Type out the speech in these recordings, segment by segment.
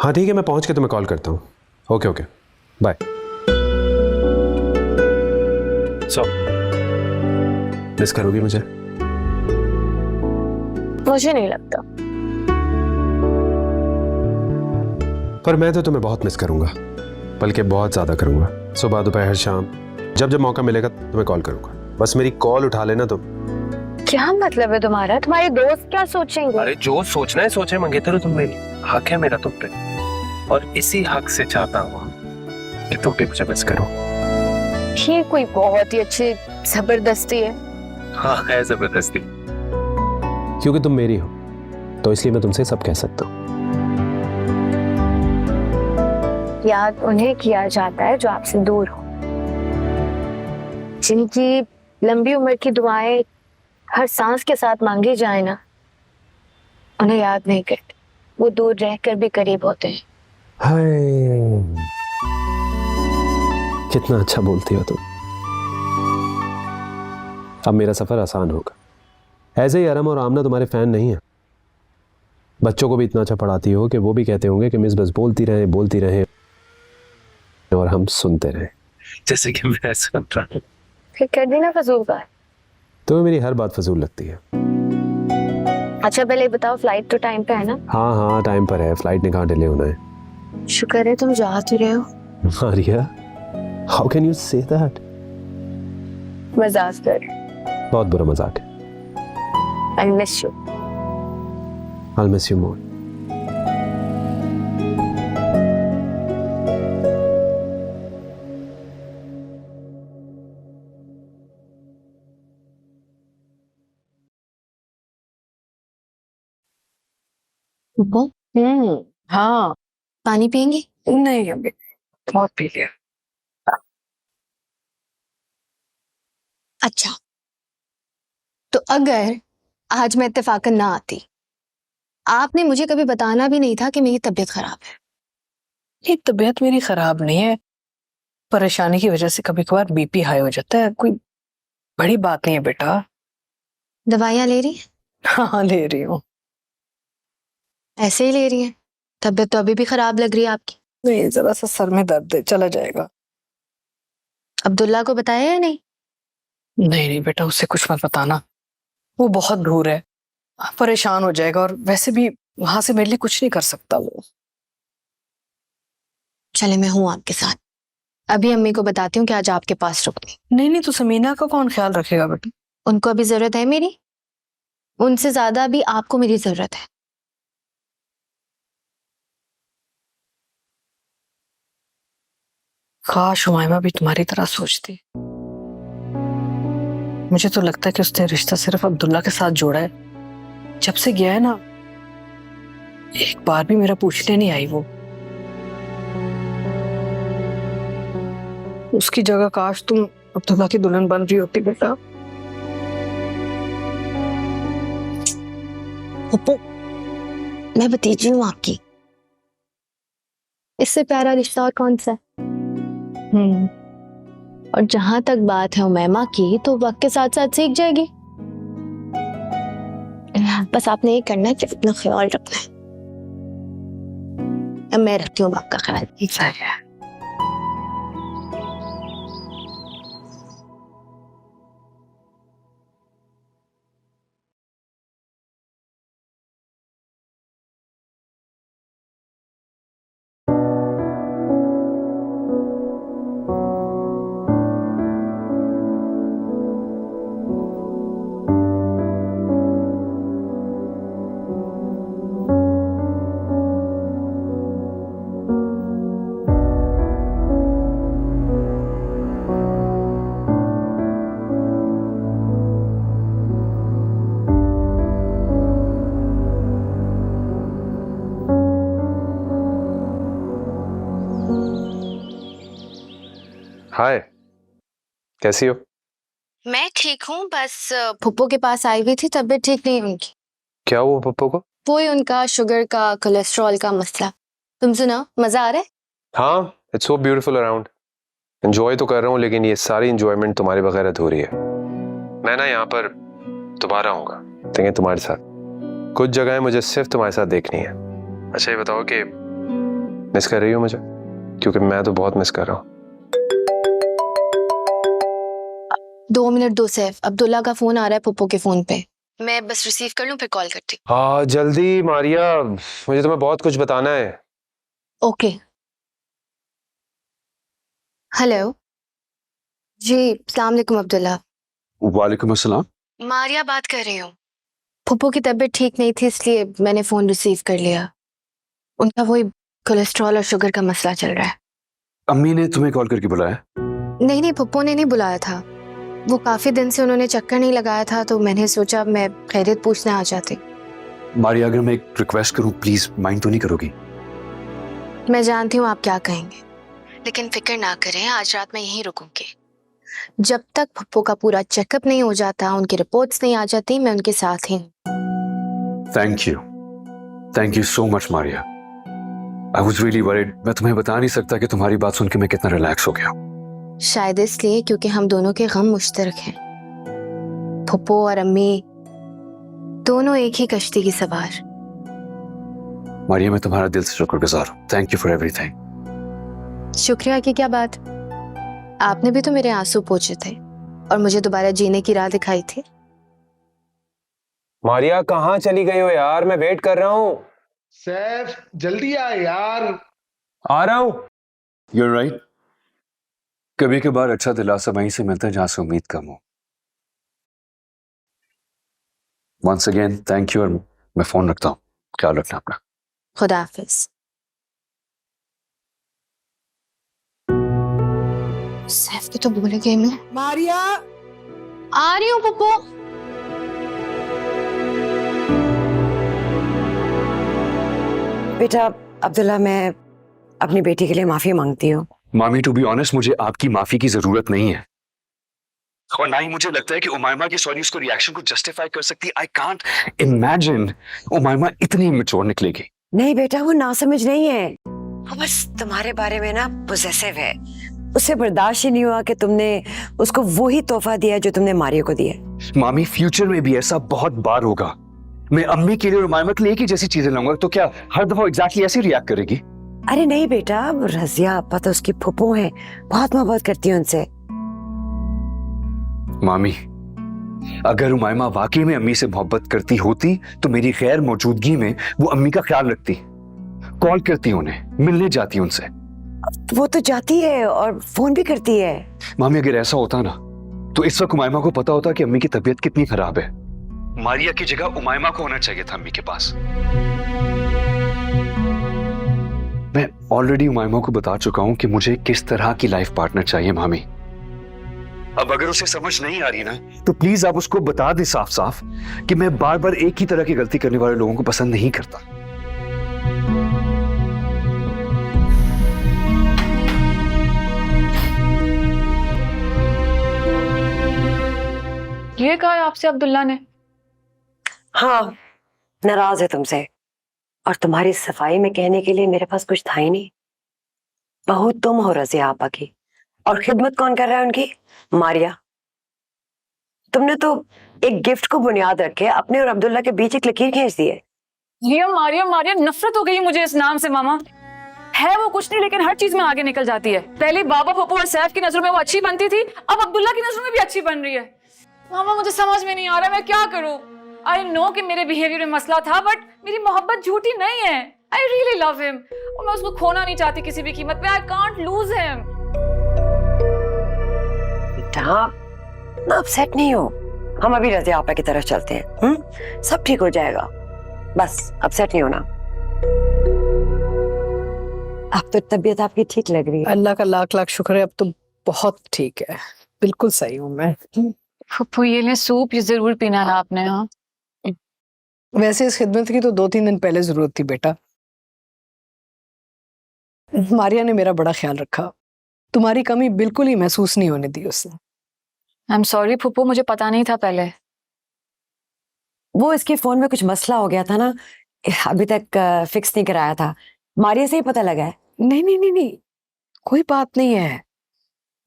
हाँ ठीक है, मैं पहुंच के तुम्हें कॉल करता हूँ। Okay okay, bye. मिस करोगी मुझे? मुझे नहीं लगता। पर मैं तो तुम्हें बहुत मिस करूंगा, बल्कि बहुत ज्यादा करूंगा। सुबह दोपहर शाम जब जब मौका मिलेगा तुम्हें कॉल करूंगा। बस मेरी कॉल उठा लेना तुम। क्या मतलब है तुम्हारा? तुम्हारे दोस्त क्या सोचेंगे? अरे जो सोचना है सोचे मंगेतर, तुम मेरी हक है मेरा तुम पे, और इसी हक से चाहता हूँ कि तुम भी मुझे मिस करो। ये कोई बहुत ही अच्छी जबरदस्ती है। हाँ है जबरदस्ती। क्योंकि तुम मेरी हो तो इसलिए मैं तुमसे सब कह सकता हूँ। याद उन्हें किया जाता है जो आपसे दूर हो, जिनकी लंबी उम्र की दुआएं हर सांस के साथ मांगी जाए ना, उन्हें याद नहीं करते। वो दूर रहकर भी करीब होते हैं। हाय, कितना अच्छा बोलती हो तुम। अब मेरा सफर आसान होगा। ऐसे ही अरम और आमना तुम्हारे फैन नहीं है। बच्चों को भी इतना अच्छा पढ़ाती हो कि वो भी कहते होंगे कि मिस बस बोलती रहे और हम सुनते रहे। जैसे कि मैं सुन रहा हूँ। फिर कर दी ना फजूल बात। तुम्हें मेरी हर बात फजूल लगती है। अच्छा पहले बताओ, फ्लाइट तो टाइम पे है ना? हाँ हाँ टाइम पर है, फ्लाइट ने कहाँ डिले होना है। शुक्र है तुम जा तो रहे हो। Maria, how can you say that? मजाक कर। बहुत बुरा मजाक है। I miss you. I'll miss you more. हाँ, पानी पियेंगे? नहीं अभी बहुत पी लिया। अच्छा, तो अगर आज मैं इत्तेफाकन ना आती, आपने मुझे कभी बताना भी नहीं था कि मेरी तबीयत खराब है। ये तबीयत मेरी खराब नहीं है, परेशानी की वजह से कभी कभार बीपी हाई हो जाता है, कोई बड़ी बात नहीं है बेटा। दवाइयाँ ले रही हैं? हाँ ले रही हूँ। ऐसे ही ले रही हैं? तबीयत तो अभी भी खराब लग रही है आपकी। नहीं जरा सा सर में दर्द है, चला जाएगा। अब्दुल्ला को बताया या नहीं? नहीं नहीं बेटा, उससे कुछ मत बताना, वो बहुत दूर है, परेशान हो जाएगा, और वैसे भी वहां से मेरे लिए कुछ नहीं कर सकता वो। चले मैं हूँ आपके साथ। अभी अम्मी को बताती हूँ कि आज आपके पास रुकनी। नहीं नहीं, तो समीना का कौन ख्याल रखेगा बेटा? उनको अभी जरूरत है मेरी, उनसे ज्यादा अभी आपको मेरी जरूरत है। काश हुमायमा भी तुम्हारी तरह सोचती। मुझे तो लगता है कि उसने रिश्ता सिर्फ अब्दुल्ला के साथ जोड़ा है। जब से गया है ना, एक बार भी मेरा पूछने नहीं आई वो। उसकी जगह काश तुम अब्दुल्ला की दुल्हन बन रही होती बेटा। पप्पू, मैं भतीजी हूँ आपकी। इससे प्यारा रिश्ता और कौन सा है? और जहां तक बात है उमैमा की, तो वक्त के साथ साथ सीख जाएगी। बस आपने ये करना है कि अपना ख्याल रखना है। अब मैं रखती हूँ आपका ख्याल। सही है। हाय, कैसी हो? मैं ठीक हूँ, बस फुप्पो के पास आई हुई थी, तबीयत ठीक नहीं उनकी। क्या हुआ पप्पू को? वो ही उनका शुगर का, कोलेस्ट्रॉल का मसला। तुम सुनाओ, मजा आ रहा है? हाँ, it's so beautiful around. Enjoy तो कर रहा हूँ, लेकिन ये सारी एंजॉयमेंट तुम्हारे बगैर अधूरी है। मैं ना यहाँ पर दोबारा आऊंगा, लेकिन तुम्हारे साथ। कुछ जगहें मुझे सिर्फ तुम्हारे साथ देखनी है। अच्छा ये बताओ कि मिस कर रही हो मुझे? क्योंकि मैं तो बहुत मिस कर रहा हूँ। 2 मिनट दो सैफ, अब्दुल्ला का फोन आ रहा है पप्पू के फोन पे। मैं बस रिसीव कर लूं फिर कॉल करती हूँ। हाँ जल्दी मारिया, मुझे तुम्हें बहुत कुछ बताना है। ओके। हेलो जी, अस्सलाम वालेकुम अब्दुल्ला। वालेकुम अस्सलाम। मारिया बात कर रही हूँ। पप्पू की तबीयत ठीक नहीं थी इसलिए मैंने फोन रिसीव कर लिया। उनका वही कोलेस्ट्रॉल और शुगर का मसला चल रहा है। अम्मी ने तुम्हें कॉल करके बुलाया? नहीं नहीं, पप्पू ने नहीं बुलाया था। वो काफी दिन से उन्होंने चक्कर नहीं लगाया था तो मैंने सोचा मैं खैरियत पूछने आ जाती। मारिया, अगर मैं एक रिक्वेस्ट करूं, प्लीज माइंड तो नहीं करोगी? मैं जानती हूँ आप क्या कहेंगे, लेकिन फिक्र ना करें, आज रात मैं यहीं रुकूंगी। जब तक पप्पू का पूरा चेकअप नहीं हो जाता, उनकी रिपोर्ट्स नहीं आ जाती, मैं उनके साथ ही हूँ। Thank you so much Maria. I was really worried. मैं तुम्हें बता नहीं सकता कि तुम्हारी बात सुन के मैं कितना रिलैक्स हो गया। शायद इसलिए क्योंकि हम दोनों के गम मुश्तरक हैं। पप्पू और अम्मी दोनों एक ही कश्ती की सवार। मारिया, मैं तुम्हारा दिल से शुक्रगुजार हूँ। Thank you for everything. शुक्रिया की क्या बात, आपने भी तो मेरे आंसू पोंछे थे और मुझे दोबारा जीने की राह दिखाई थी। मारिया कहाँ चली गई हो यार, मैं वेट कर रहा हूँ। सैफ जल्दी आ यार। आ रहा हूँ। You're right. कभी कभार अच्छा दिलासा वहीं से मिलता है जहां से उम्मीद कम हो। Once again, thank you और मैं फोन रखता हूँ। ख्याल रखना अपना। खुदा हाफिज। सैफ को तो भूल गई मैं। मारिया, आ रही हूँ पप्पू। बेटा अब्दुल्ला, मैं अपनी बेटी के लिए माफी मांगती हूँ। मामी, टू बी ऑनेस्ट, मुझे आपकी माफी की जरूरत नहीं है और ना ही मुझे लगता है कि उमायमा की सॉरी उसको रिएक्शन को जस्टिफाई कर सकती। आई कांट इमेजिन उमायमा इतनी इमेच्योर निकलेगी। नहीं बेटा, वो नासमझ नहीं है, वो बस तुम्हारे बारे में ना पोजेसिव है। उसे बर्दाश्त ही नहीं हुआ कि तुमने उसको वही तोहफा दिया जो तुमने मारिया को दिया। मामी, फ्यूचर में भी ऐसा बहुत बार होगा। मैं अम्मी के लिए और उमायमा के लिए एक ही जैसी चीजें लाऊंगा, तो क्या हर दफा एग्जैक्टली ऐसे रिएक्ट करेगी? अरे नहीं बेटा, रजिया पता उसकी फुप्पो है, बहुत मोहब्बत करती है उनसे। मामी, अगर उमायमा वाकई में अम्मी से मोहब्बत करती होती तो मेरी गैर मौजूदगी में वो अम्मी का ख्याल रखती, कॉल करती उन्हें, मिलने जाती उनसे। वो तो जाती है और फोन भी करती है। मामी, अगर ऐसा होता ना तो इस वक्त उमायमा को पता होता कि अम्मी की तबीयत कितनी खराब है। मारिया की जगह उमायमा को होना चाहिए था अम्मी के पास। मैं ऑलरेडी उमायमा को बता चुका हूं कि मुझे किस तरह की लाइफ पार्टनर चाहिए मामी। अब अगर उसे समझ नहीं आ रही ना तो प्लीज आप उसको बता दे साफ साफ कि मैं बार बार एक ही तरह की गलती करने वाले लोगों को पसंद नहीं करता। ये कहा है आपसे अब्दुल्ला ने? हाँ, नाराज है तुमसे और तुम्हारी सफाई में कहने के लिए मेरे पास कुछ था ही नहीं। बहू तुम हो रजिया आपा की, और खिदमत कौन कर रहा है उनकी? मारिया। तुमने तो एक गिफ्ट को बुनियाद रखे अपने और अब्दुल्ला के बीच एक लकीर खींच दी है। मारिया मारिया, नफरत हो गई मुझे इस नाम से। मामा है वो कुछ नहीं, लेकिन हर चीज में आगे निकल जाती है। पहले बाबा पप्पू और सैफ की नजरों में वो अच्छी बनती थी, अब अब्दुल्ला की नजरों में भी अच्छी बन रही है। मामा मुझे समझ में नहीं आ रहा मैं क्या करूं। आई नो कि मेरे बिहेवियर में मसला था, बट मेरी मोहब्बत झूठी नहीं है। आई रियली लव हिम और मैं उसको खोना नहीं चाहती किसी भी कीमत पे। I can't loose him. बेटा ना अपसेट नहीं हो, हम अभी रजिया आपा की तरफ चलते हैं। सब ठीक हो जाएगा, बस अपसेट नहीं होना। अब तो तबीयत आपकी ठीक लग रही है। अल्लाह का लाख लाख शुक्र है, अब तो बहुत ठीक है, बिल्कुल सही हूँ मैं। फुप्पू ये ले सूप, ये जरूर पीना है आपने। हाँ वैसे इस खिदमत की तो 2-3 दिन पहले जरूरत थी बेटा। मारिया ने मेरा बड़ा ख्याल रखा, तुम्हारी कमी बिल्कुल ही महसूस नहीं होने दी उसने। आई एम सॉरी फुप्पू, मुझे पता नहीं था पहले। वो इसके फोन में कुछ मसला हो गया था ना, अभी तक फिक्स नहीं कराया था। मारिया से ही पता लगा है। नहीं, कोई बात नहीं है।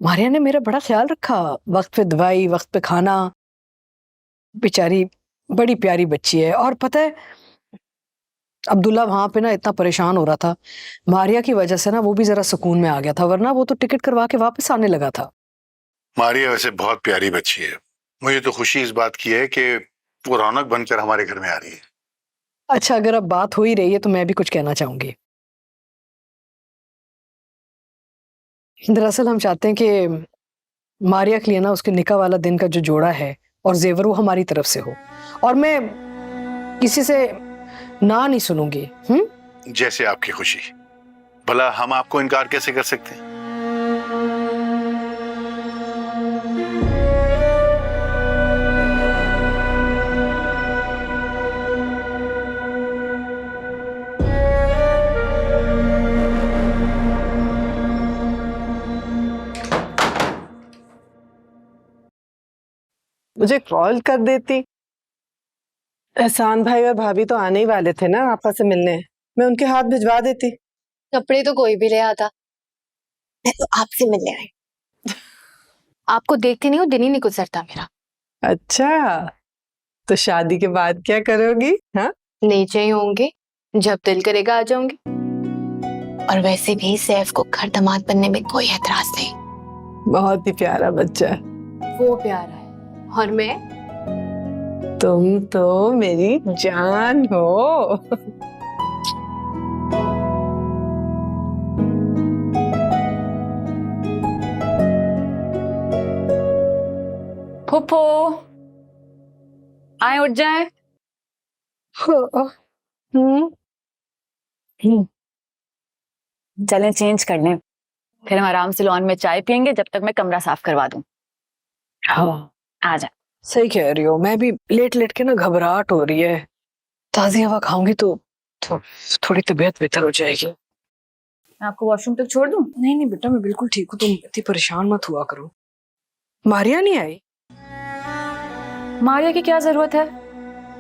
मारिया ने मेरा बड़ा ख्याल रखा, वक्त पे दवाई, वक्त पे खाना। बेचारी बड़ी प्यारी बच्ची है। और पता है अब्दुल्ला वहां पे ना इतना परेशान हो रहा था, मारिया की वजह से ना वो भी जरा सुकून में आ गया था, वरना वो तो टिकट करवा के वापस आने लगा था। मारिया वैसे बहुत प्यारी बच्ची है। मुझे तो खुशी इस बात की है कि वो रौनक बनकर हमारे घर में आ रही है। अच्छा, अगर अब बात हो ही रही है तो मैं भी कुछ कहना चाहूंगी। दरअसल हम चाहते हैं कि मारिया के लिए ना उसके निकाह वाला दिन का जो जोड़ा है और जेवर वो हमारी तरफ से हो, और मैं किसी से ना नहीं सुनूंगी। जैसे आपकी खुशी। भला हम आपको इनकार कैसे कर सकते हैं? मुझे कॉल कर देती। एहसान भाई और भाभी तो आने ही वाले थे ना आपा से मिलने, मैं उनके हाथ भिजवा देती। कपड़े तो कोई भी ले आता, मैं तो आपसे मिलने आई। आपको देखते नहीं हो दिन ही नहीं गुजरता मेरा। अच्छा, तो शादी के बाद क्या करोगी? हाँ, नीचे ही होंगे, जब दिल करेगा आ जाऊंगी। और वैसे भी सैफ को घर दामाद बनने में कोई एतराज नहीं। बहुत ही प्यारा बच्चा है। वो प्यारा है और मैं? तुम तो मेरी जान हो। फुप्पो आए, उठ जाए। चलें चेंज कर लें, फिर हम आराम से लॉन में चाय पियेंगे जब तक मैं कमरा साफ करवा दूं। हाँ, आ जा। सही कह रही हो, मैं भी लेट लेट के ना घबराहट हो रही है। ताजी हवा खाऊंगी तो थोड़ी तबीयत बेहतर हो जाएगी। मैं आपको वॉशरूम तक छोड़ दूं? नहीं नहीं बेटा, मैं बिल्कुल ठीक हूँ, तुम इतनी परेशान मत हुआ करो। मारिया नहीं आई? मारिया की क्या जरूरत है,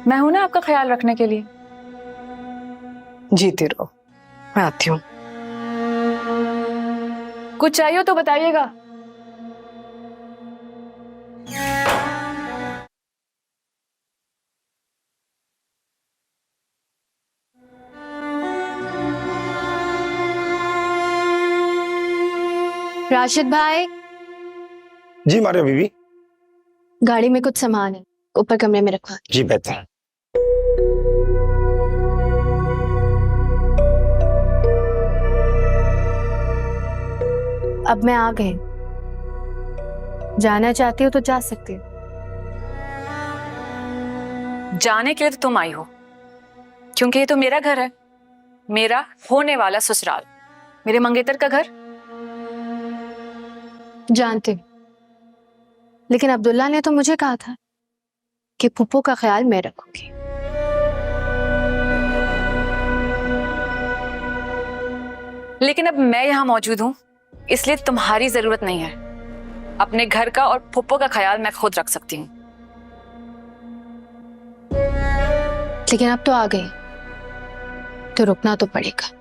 मैं हूं ना आपका ख्याल रखने के लिए। जीती रहो, मैं आती हूँ। कुछ चाहिए हो तो बताइएगा। राशिद भाई। जी मारिया बीबी। गाड़ी में कुछ सामान है, ऊपर कमरे में रखवा। जी बेहतर। अब मैं आ गई, जाना चाहती हो तो जा सकती हो। जाने के लिए तो तुम आई हो, क्योंकि ये तो मेरा घर है, मेरा होने वाला ससुराल, मेरे मंगेतर का घर। जानती हूँ, लेकिन अब्दुल्ला ने तो मुझे कहा था कि फुप्पो का ख्याल मैं रखूंगी। लेकिन अब मैं यहाँ मौजूद हूँ, इसलिए तुम्हारी जरूरत नहीं है। अपने घर का और फुप्पो का ख्याल मैं खुद रख सकती हूँ। लेकिन अब तो आ गई, तो रुकना तो पड़ेगा।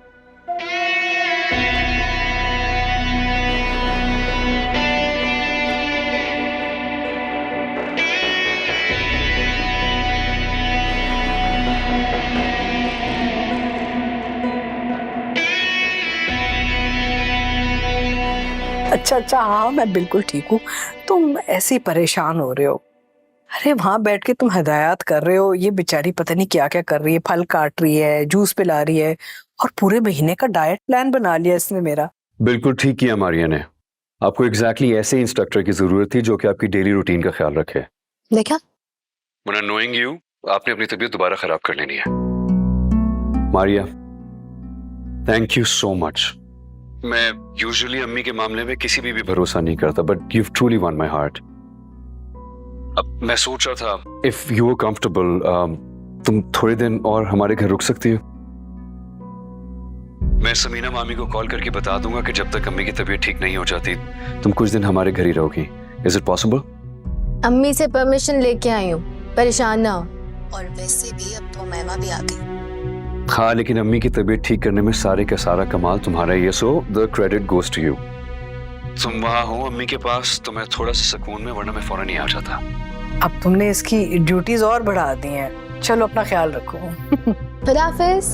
अच्छा, हाँ मैं बिल्कुल ठीक हूँ। तुम ऐसे ही परेशान हो रहे हो। अरे वहां बैठ के तुम हिदायत कर रहे हो, ये बेचारी पता नहीं क्या क्या कर रही है, फल काट रही है, जूस पिला रही है, और पूरे महीने का डाइट प्लान बना लिया इसने मेरा। बिल्कुल ठीक किया मारिया ने। आपको एग्जैक्टली ऐसे इंस्ट्रक्टर की जरूरत थी जो कि आपकी डेली रूटीन का ख्याल रखे। देखा, नोइंग यू, आपने अपनी तबीयत दोबारा खराब कर लेनी है। Maria, thank you so much. मैं यूजुअली अम्मी के मामले में किसी भी भरोसा नहीं करता, but you truly one my heart. अब मैं सोच रहा था, इफ यू आर कंफर्टेबल, तुम थोड़े दिन और हमारे घर रुक सकती हो? मैं समीना मामी को कॉल करके बता दूंगा कि जब तक अम्मी की तबीयत ठीक नहीं हो जाती तुम कुछ दिन हमारे घर ही रहोगी। Is it possible? अम्मी से परमिशन लेके आई हूँ, परेशान ना हो। और वैसे भी अब तो मैमा भी आ गई। हाँ, लेकिन अम्मी की तबीयत ठीक करने में सारे का सारा कमाल तुम्हारा ही है, so the credit goes to you. तुम वहां हो अम्मी के पास तो मैं थोड़ा सा सुकून में, वरना मैं फौरन ही आ जाता। अब तुमने इसकी ड्यूटीज और बढ़ा दी हैं। चलो अपना ख्याल रखो। खुदा हाफिज।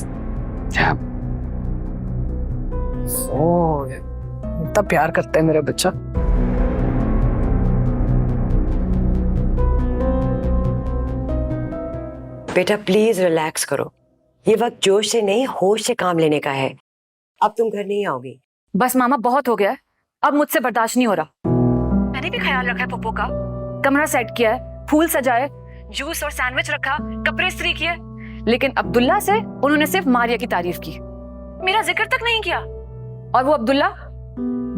ओ, इतना प्यार करता है मेरा बच्चा। बेटा प्लीज रिलैक्स करो, ये वक्त जोश से नहीं होश से काम लेने का है। अब तुम घर नहीं आओगी। बस मामा बहुत हो गया है, अब मुझसे बर्दाश्त नहीं हो रहा। मैंने भी ख्याल रखा है पप्पू का, कमरा सेट किया है, फूल सजाए, जूस और सैंडविच रखा, कपड़े इस्त्री किए, लेकिन अब्दुल्ला से उन्होंने सिर्फ मारिया की तारीफ की, मेरा जिक्र तक नहीं किया। और वो अब्दुल्ला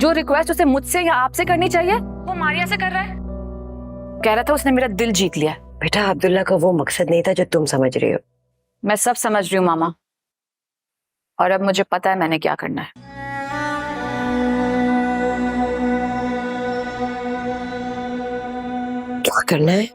जो रिक्वेस्ट उसे मुझसे या आपसे करनी चाहिए वो मारिया से कर रहा है। कह रहा था उसने मेरा दिल जीत लिया। बेटा अब्दुल्ला का वो मकसद नहीं था जो तुम समझ रही हो। मैं सब समझ रही हूँ मामा, और अब मुझे पता है मैंने क्या करना है। क्या करना है?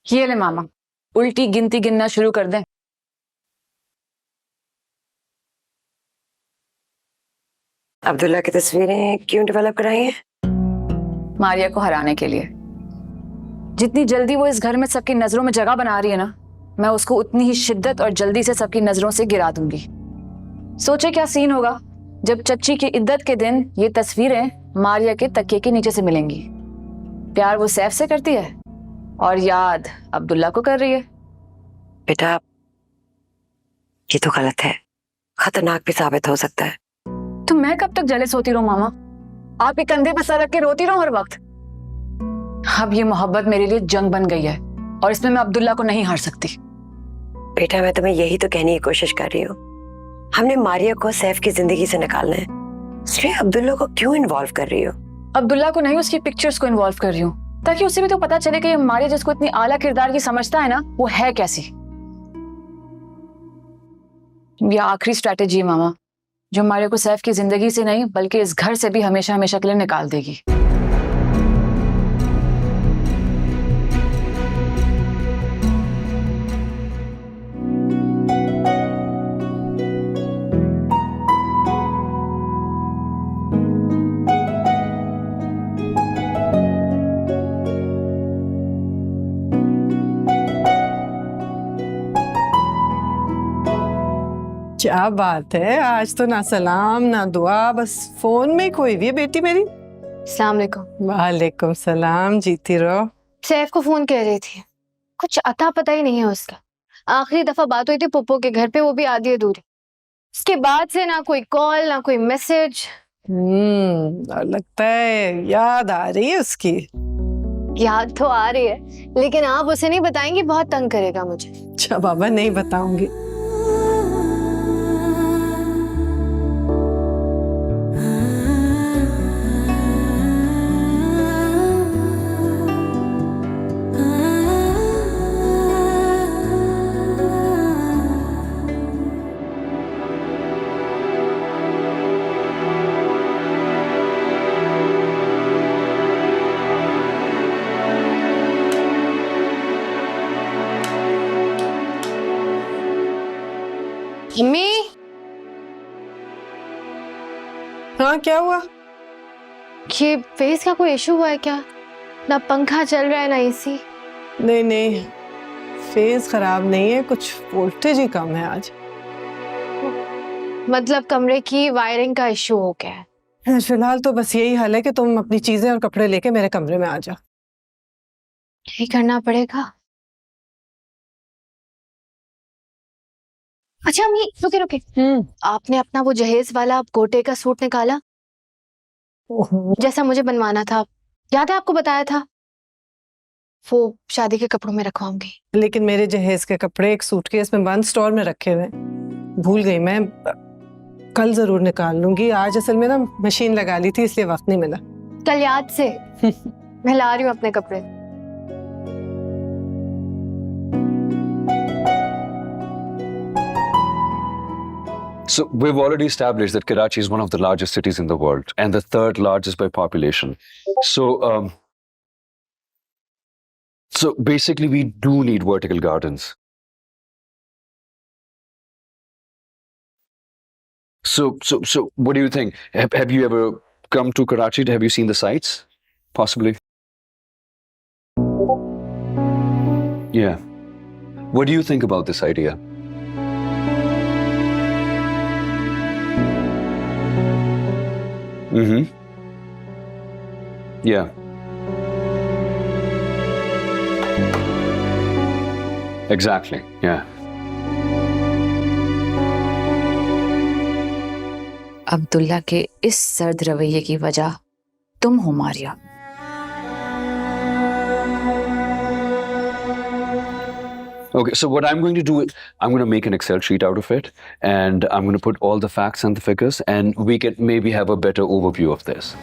ये ले मामा, उल्टी गिनती गिनना शुरू कर दें। अब्दुल्ला की तस्वीरें क्यों डेवलप कराई हैं? मारिया को हराने के लिए। जितनी जल्दी वो इस घर में सबकी नजरों में जगह बना रही है ना, मैं उसको उतनी ही शिद्दत और जल्दी से सबकी नजरों से गिरा दूंगी। सोचे क्या सीन होगा जब चच्ची की इद्दत के दिन ये तस्वीरें मारिया के तकिए के नीचे से मिलेंगी। प्यार वो सैफ से करती है और याद अब्दुल्ला को कर रही है। बेटा ये तो गलत है, खतरनाक भी साबित हो सकता है। तो मैं कब तक जलेस होती रहूं मामा? आपके कंधे पर सर रख के रोती रहूं हर वक्त? अब ये मोहब्बत मेरे लिए जंग बन गई है और इसमें मैं अब्दुल्ला को नहीं हार सकती। बेटा मैं तुम्हें यही तो कहने की कोशिश कर रही हूँ, हमने मारिया को सैफ की जिंदगी से निकालना है, इसलिए अब्दुल्ला को क्यों इन्वॉल्व कर रही हो? अब्दुल्ला को नहीं, उसकी पिक्चर्स को इन्वॉल्व कर रही हूँ, ताकि उसे भी तो पता चले कि ये मारिया जिसको इतनी आला किरदार की समझता है ना, वो है कैसी। ये आखिरी स्ट्रैटेजी है मामा, जो मारिया को सैफ की जिंदगी से नहीं बल्कि इस घर से भी हमेशा हमेशा के लिए निकाल देगी। क्या बात है, आज तो ना सलाम ना दुआ, बस फोन में खोई हुई है बेटी मेरी। अस्सलाम वालेकुम। वालेकुम सलाम, जीती रहो। सैफ को फोन कर रही थी, कुछ अता पता ही नहीं है उसका। आखिरी दफा बात हुई थी पप्पू के घर पे, वो भी आधी अधूरी। उसके बाद से ना कोई कॉल ना कोई मैसेज। और लगता है याद आ रही है उसकी। याद तो आ रही है, लेकिन आप उसे नहीं बताएंगी, बहुत तंग करेगा मुझे। अच्छा बाबा, नहीं बताऊंगी। मम्मी। हाँ क्या हुआ? ये फेस का कोई इशू हुआ है क्या? ना पंखा चल रहा है ना एसी। नहीं नहीं, फेस खराब नहीं है, कुछ वोल्टेज ही कम है आज। मतलब कमरे की वायरिंग का इशू हो गया है? फिलहाल तो बस यही हाल है कि तुम अपनी चीजें और कपड़े लेके मेरे कमरे में आ जाओ। यही करना पड़ेगा। अच्छा अम्मी रुके रुके, आपने अपना वो जहेज वाला गोटे का सूट निकाला? ओहो, जैसा मुझे बनवाना था, याद है आपको बताया था, वो शादी के कपड़ों में रखवाऊंगी। लेकिन मेरे जहेज के कपड़े एक सूटकेस में बंद स्टोर में रखे हुए हैं। भूल गई मैं, कल जरूर निकाल लूंगी। आज असल में ना मशीन लगा ली थी इसलिए वक्त नहीं मिला। कल याद से मैं ला रही हूँ अपने कपड़े। So we've already established that Karachi is one of the largest cities in the world and the third largest by population. So basically we do need vertical gardens. So what do you think? Have you ever come to Karachi? Have you seen the sights? Possibly. Yeah. What do you think about this idea? Mm-hmm. Yeah. Exactly. Yeah. Abdullah के इस सर्द रवैये की वजह तुम हो Maria. Okay, so what I'm going to do is I'm going to make an Excel sheet out of it and I'm going to put all the facts and the figures and we can maybe have a better overview of this.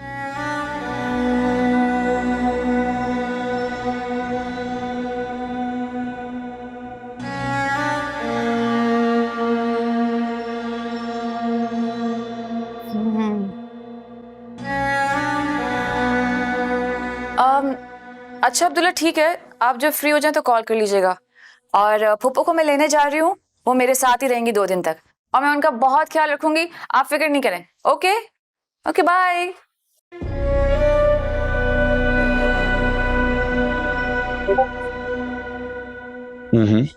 अच्छा अब्दुल्ला ठीक है, आप जब free हो जाएं तो call कर लीजिएगा। और फूफो को मैं लेने जा रही हूँ, वो मेरे साथ ही रहेंगी 2 दिन तक और मैं उनका बहुत ख्याल रखूंगी, आप फिक्र नहीं करें। Okay okay bye. Mm-hmm.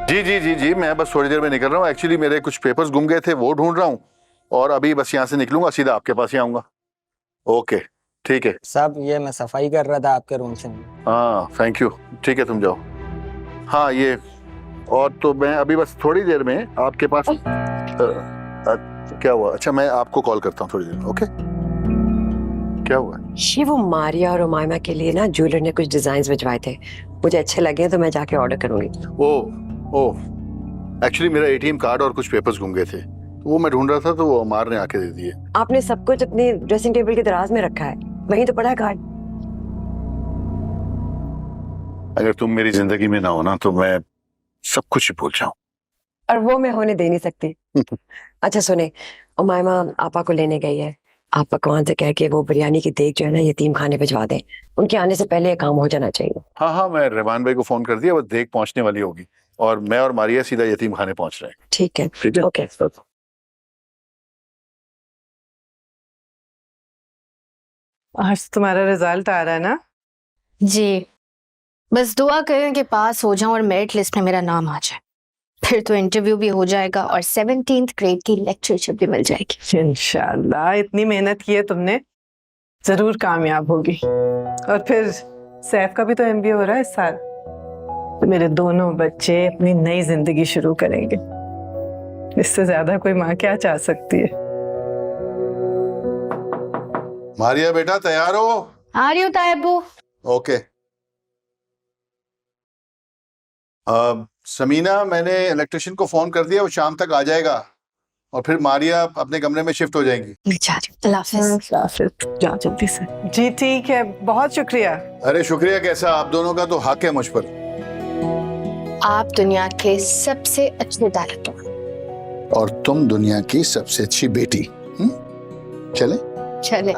जी जी जी जी, मैं बस थोड़ी देर में निकल रहा हूँ। एक्चुअली मेरे कुछ पेपर्स गुम गए थे, वो ढूंढ रहा हूँ और अभी बस यहाँ से निकलूंगा, सीधा आपके पास ही आऊंगा। ओके ठीक है साहब, ये मैं सफाई कर रहा था आपके रूम से। हाँ थैंक यू, ठीक है तुम जाओ। हाँ ये और तो मैं अभी बस थोड़ी देर में आपके पास क्या हुआ? अच्छा मैं आपको कॉल करता हूँ थोड़ी देर में। ओके क्या हुआ? ये वो मारिया और उमायमा के लिए ना ज्वेलर ने कुछ डिजाइन भिजवाए थे, मुझे अच्छे लगे तो मैं जाके ऑर्डर करूंगी। ओ एक्चुअली मेरा एटीएम कार्ड और कुछ पेपर्स गुम गए थे, तो वो मैं ढूंढ रहा था तो वो अमार ने आके दे दिए। आपने सब कुछ अपने ड्रेसिंग टेबल के दराज में रखा है, वहीं तो पड़ा है कार्ड। अगर तुम मेरी जिंदगी में ना हो ना तो मैं सब कुछ ही भूल जाऊं। और वो मैं होने दे नहीं सकती। अच्छा सुने, उमायमा आपा को लेने गई है, आप पकवान से कह के वो बिरयानी की देग जो है ना यतीम खाने भिजवा दें, उनके आने से पहले ये काम हो जाना चाहिए। हाँ हाँ मैं रहमान भाई को फोन कर दिया, बस देख पहुंचने वाली होगी और मैं और मारिया सीधा यतीम खाने पहुंच रहे हैं। ठीक है ओके। आज तुम्हारा रिजल्ट आ रहा है ना? जी, बस दुआ करें कि पास हो जाऊं और मेरिट लिस्ट में मेरा नाम आ जाए, फिर तो इंटरव्यू भी हो जाएगा और 17th ग्रेड की लेक्चरशिप भी मिल जाएगी। इंशाल्लाह, इतनी मेहनत की है तुमने, जरूर कामयाब होगी। और फिर सैफ का भी तो एमबीए हो रहा है इस साल, तो मेरे दोनों बच्चे अपनी नई जिंदगी शुरू करेंगे। इससे ज्यादा कोई माँ क्या चाह सकती है। मारिया बेटा तैयार हो? आ रही हूँ तायबू। ओके समीना, मैंने इलेक्ट्रिशियन को फोन कर दिया, वो शाम तक आ जाएगा और फिर मारिया अपने कमरे में शिफ्ट हो जाएंगी। मैं जा रही हूँ, अल्लाह हाफिज़। जा जल्दी से। जी ठीक है, बहुत शुक्रिया। अरे शुक्रिया कैसा, आप दोनों का तो हक है मुझ पर। आप दुनिया के सबसे अच्छे डायरेक्टर और तुम दुनिया की सबसे अच्छी बेटी। चले चले।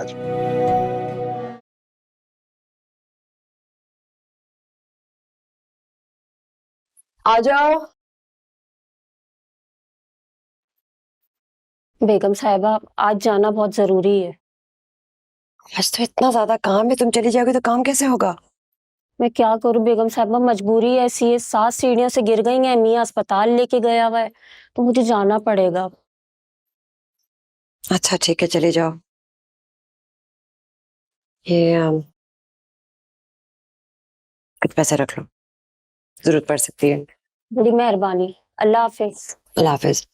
आ जाओ। बेगम साहिबा, आज जाना बहुत जरूरी है। आज तो इतना ज्यादा काम है, तुम चली जाओगे तो काम कैसे होगा? मैं क्या करूं बेगम साहिबा, मजबूरी ऐसी है, 7 सीढ़ियों से गिर गई हैं, मियाँ अस्पताल लेके गया हुआ है, तो मुझे जाना पड़ेगा। अच्छा ठीक है, चले जाओ। ये कुछ पैसे रख लो, जरूरत पड़ सकती है। बड़ी मेहरबानी। अल्लाह हाफिज। अल्लाह हाफिज।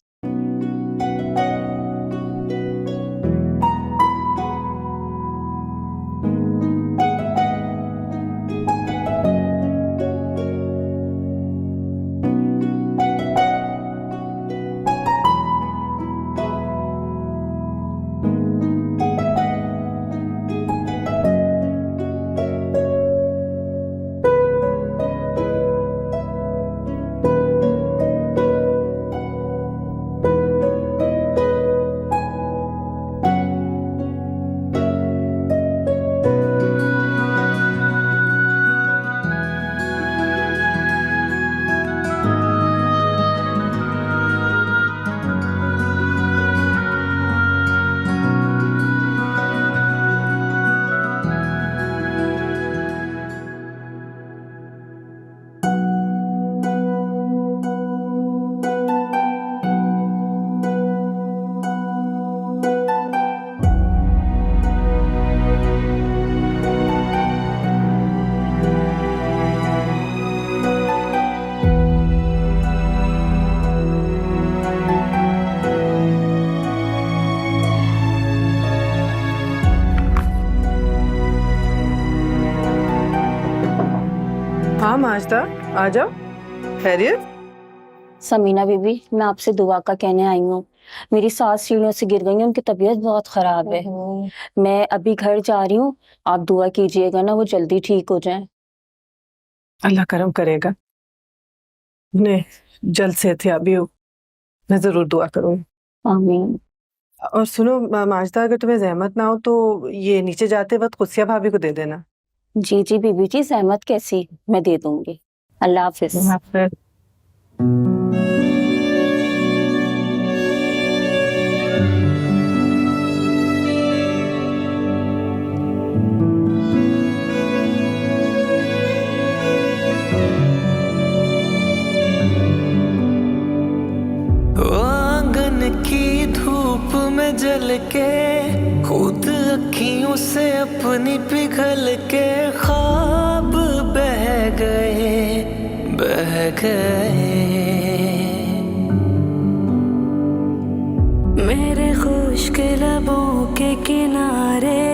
हाँ माजदा, आ जाओ। खैरियत? समीना बीबी, मैं आपसे दुआ का कहने आई हूँ। मेरी सास सीढ़ियों से गिर गई हैं, उनकी तबीयत बहुत खराब है। मैं अभी घर जा रही हूँ, आप दुआ कीजिएगा ना, वो जल्दी ठीक हो जाएं। अल्लाह करम करेगा, उन्हें जल्द सेहतयाबी हो। मैं जरूर दुआ करूँगी। आमीन। और सुनो माजदा, अगर तुम्हें जहमत ना हो तो ये नीचे जाते वक्त कुसिया भाभी को दे देना। जी जी बीबी जी, सहमत कैसी, मैं दे दूंगी। अल्लाह हाफिज। आंगन की धूप में जल के खुद अखियों से अपनी पिघल के ख्वाब बह गए, बह गए। मेरे खुश्क लबों के किनारे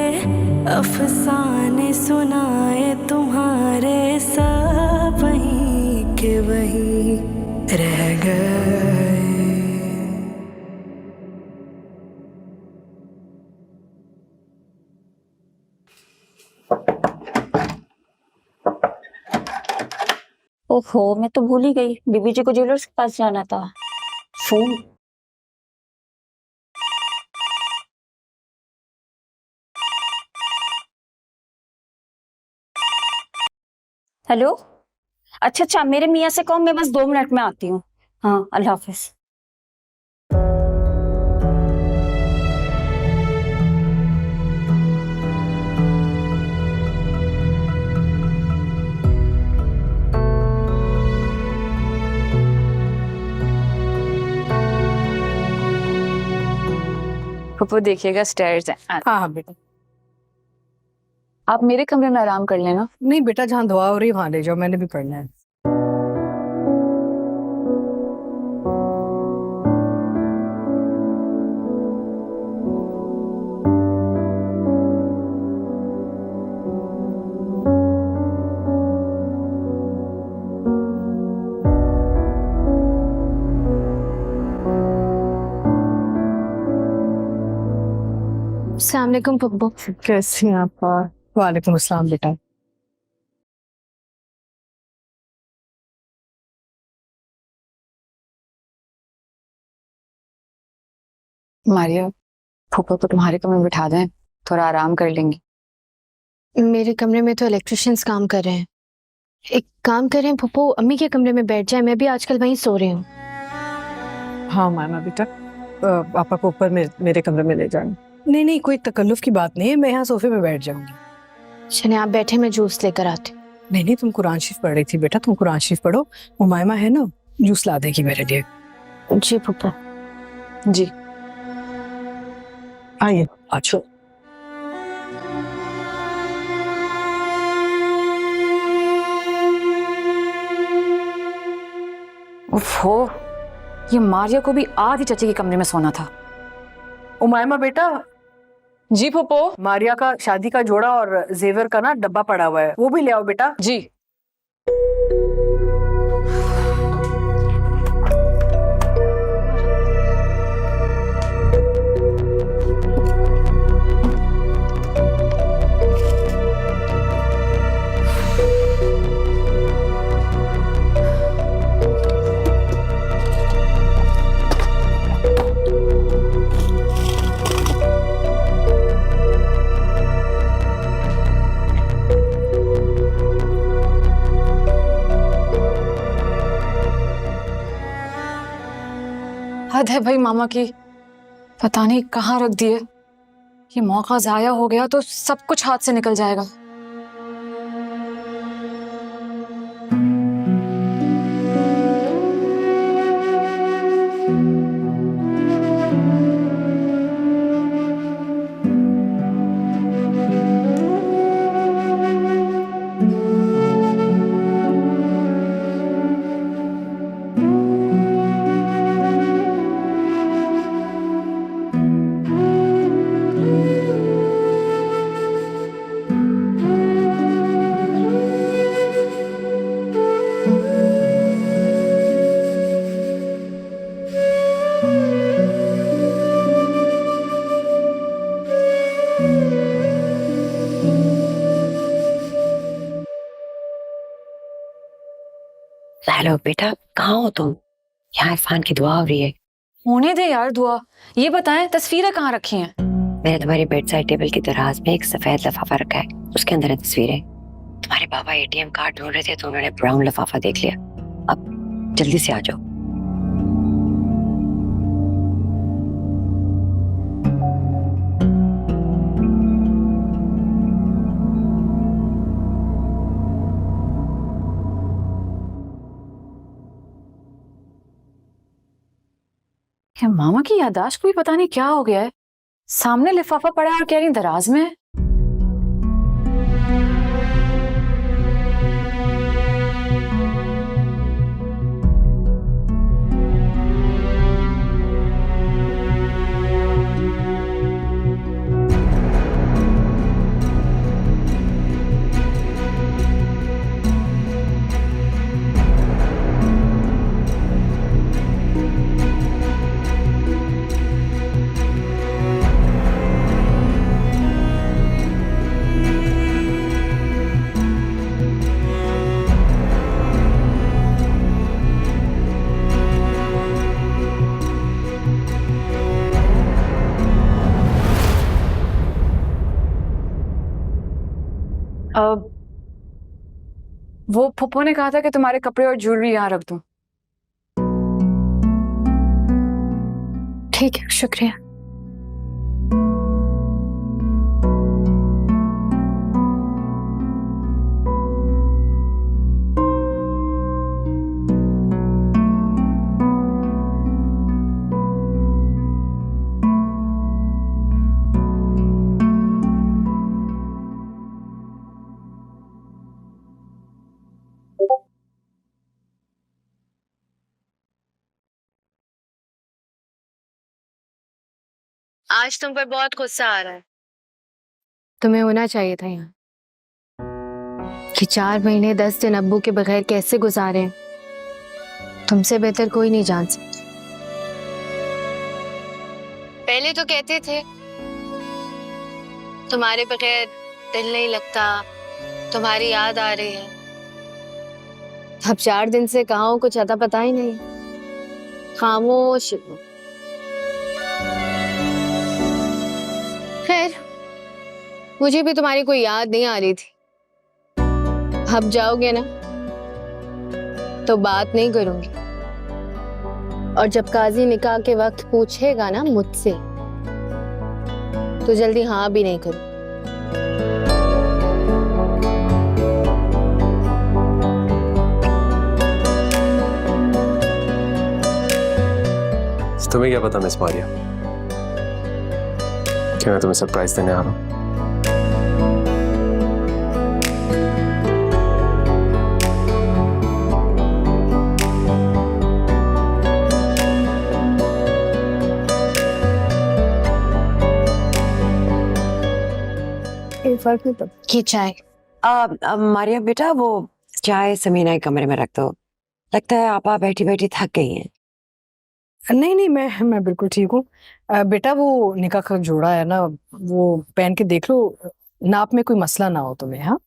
अफसाने सुनाए तुम्हारे, सब वहीं के वहीं रह गए। ओहो, मैं तो भूल ही गई, बीबी जी को ज्वेलर्स के पास जाना था। फोन। हेलो। अच्छा अच्छा, मेरे मियाँ से कहो मैं बस 2 मिनट में आती हूँ। हाँ, अल्लाह हाफिज। पप्पू देखिएगा, स्टेयर्स हैं। हाँ हाँ बेटा। आप मेरे कमरे में आराम कर लेना। नहीं बेटा, जहाँ दुआ हो रही है वहां ले जाओ, मैंने भी पढ़ना है। अस्सलाम वालेकुम पप्पू। कैसी हैं आप? वालेकुम अस्सलाम बेटा। मारिया, फूफा को तुम्हारे कमरे में बिठा दें, थोड़ा आराम कर लेंगे। मेरे कमरे में तो इलेक्ट्रिशियंस काम कर रहे हैं। एक काम करें फूफो, अम्मी के कमरे में बैठ जाए, मैं भी आजकल वहीं सो रही हूँ। हाँ मामा बेटा, पापा को ऊपर मेरे कमरे में ले जाना। नहीं नहीं, कोई तकल्लुफ की बात नहीं है, मैं यहाँ सोफे पे बैठ जाऊंगी। चले आप बैठे, मैं जूस लेकर आती हूँ। नहीं नहीं, तुम कुरान शरीफ पढ़ रही थी बेटा, तुम कुरान शरीफ पढ़ो। उमायमा है ना, जूस ला देगी मेरे लिए। जी फूफा। जी आइए। अच्छा। ओफो, ये मारिया को भी आधी चचे के कमरे में सोना था। उमायमा बेटा, जी फूफो। मारिया का शादी का जोड़ा और जेवर का ना डब्बा पड़ा हुआ है, वो भी ले आओ बेटा। जी। हद है भाई मामा की, पता नहीं कहाँ रख दिए। ये मौका जाया हो गया तो सब कुछ हाथ से निकल जाएगा। हेलो बेटा, कहाँ हो तुम? यहाँ इरफान की दुआ हो रही है। होने दे यार दुआ। ये बताएं तस्वीरें कहाँ रखी हैं? मैंने तुम्हारी बेड साइड टेबल की दराज में एक सफेद लिफाफा रखा है, उसके अंदर है तस्वीरें। तुम्हारे पापा एटीएम कार्ड ढूंढ रहे थे तो उन्होंने ब्राउन लिफाफा देख लिया। अब जल्दी से आ जाओ। क्या मामा की याददाश्त को भी पता नहीं क्या हो गया है। सामने लिफाफा पड़ा है और कह रही दराज में है। वो फुप्पो ने कहा था कि तुम्हारे कपड़े और ज्वेलरी यहाँ रख दूं। ठीक है, शुक्रिया। आज तुम पर बहुत गुस्सा आ रहा है। तुम्हें होना चाहिए था यहाँ कि 4 महीने 10 दिन अब्बू के बगैर कैसे गुजारे हैं, तुमसे बेहतर कोई नहीं जान सकता। पहले तो कहते थे तुम्हारे बगैर दिल नहीं लगता, तुम्हारी याद आ रही है। अब 4 दिन से कहाँ हो, कुछ अता पता ही नहीं, खामोश। खैर, मुझे भी तुम्हारी कोई याद नहीं आ रही थी। अब जाओगे ना तो बात नहीं करूंगी, और जब काजी निकाह के वक्त पूछेगा ना मुझसे तो जल्दी हाँ भी नहीं करूं। तुम्हें क्या पता मिस मारिया कि मैं तुम्हें सरप्राइज देने आ रहा हूँ। फर्क नहीं पड़ता। ये चाय। मारिया बेटा वो चाय समीना के कमरे में रख दो। लगता है आपा बैठी बैठी थक गई हैं। नहीं नहीं, मैं बिल्कुल ठीक हूँ। बेटा वो निकाह का जोड़ा है ना, वो पहन के देख लो, नाप में कोई मसला ना हो तुम्हें। हाँ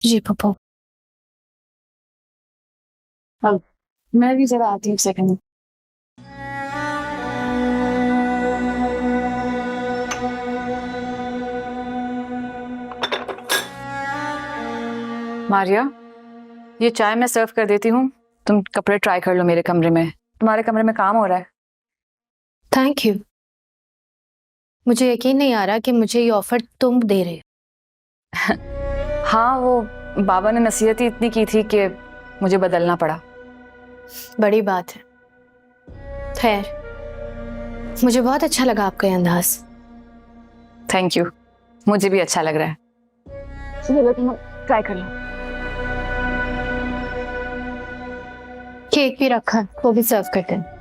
जी पप्पू। मैं भी जरा आती हूँ सेकंड। मारिया, ये चाय मैं सर्व कर देती हूँ, तुम कपड़े ट्राई कर लो मेरे कमरे में। तुम्हारे कमरे में काम हो रहा है। Thank you. मुझे यकीन नहीं आ रहा कि मुझे ये ऑफर तुम दे रहे हो। हाँ, वो बाबा ने नसीहत ही इतनी की थी कि मुझे बदलना पड़ा। बड़ी बात है। खैर, मुझे बहुत अच्छा लगा आपका ये अंदाज। थैंक यू, मुझे भी अच्छा लग रहा है। ट्राई कर लो। केक भी रखा, वो भी सर्व करते हैं।